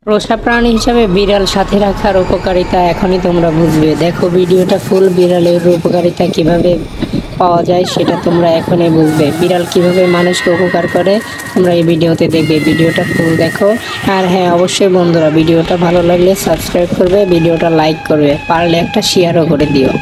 পোষা প্রাণী হিসাবে বিড়াল সাথে রাখার উপকারিতা এখনই তোমরা বুঝবে। দেখো ভিডিওটা ফুল, বিড়ালের উপকারিতা কিভাবে পাওয়া যায় সেটা তোমরা এখনই বুঝবে। বিড়াল কিভাবে মানুষকে উপকার করে তোমরা এই ভিডিওতে দেখবে। ভিডিওটা ফুল দেখো। আর হ্যাঁ, অবশ্যই বন্ধুরা, ভিডিওটা ভালো লাগলে সাবস্ক্রাইব করবে, ভিডিওটা লাইক করবে, পারলে একটা শেয়ারও করে দিও।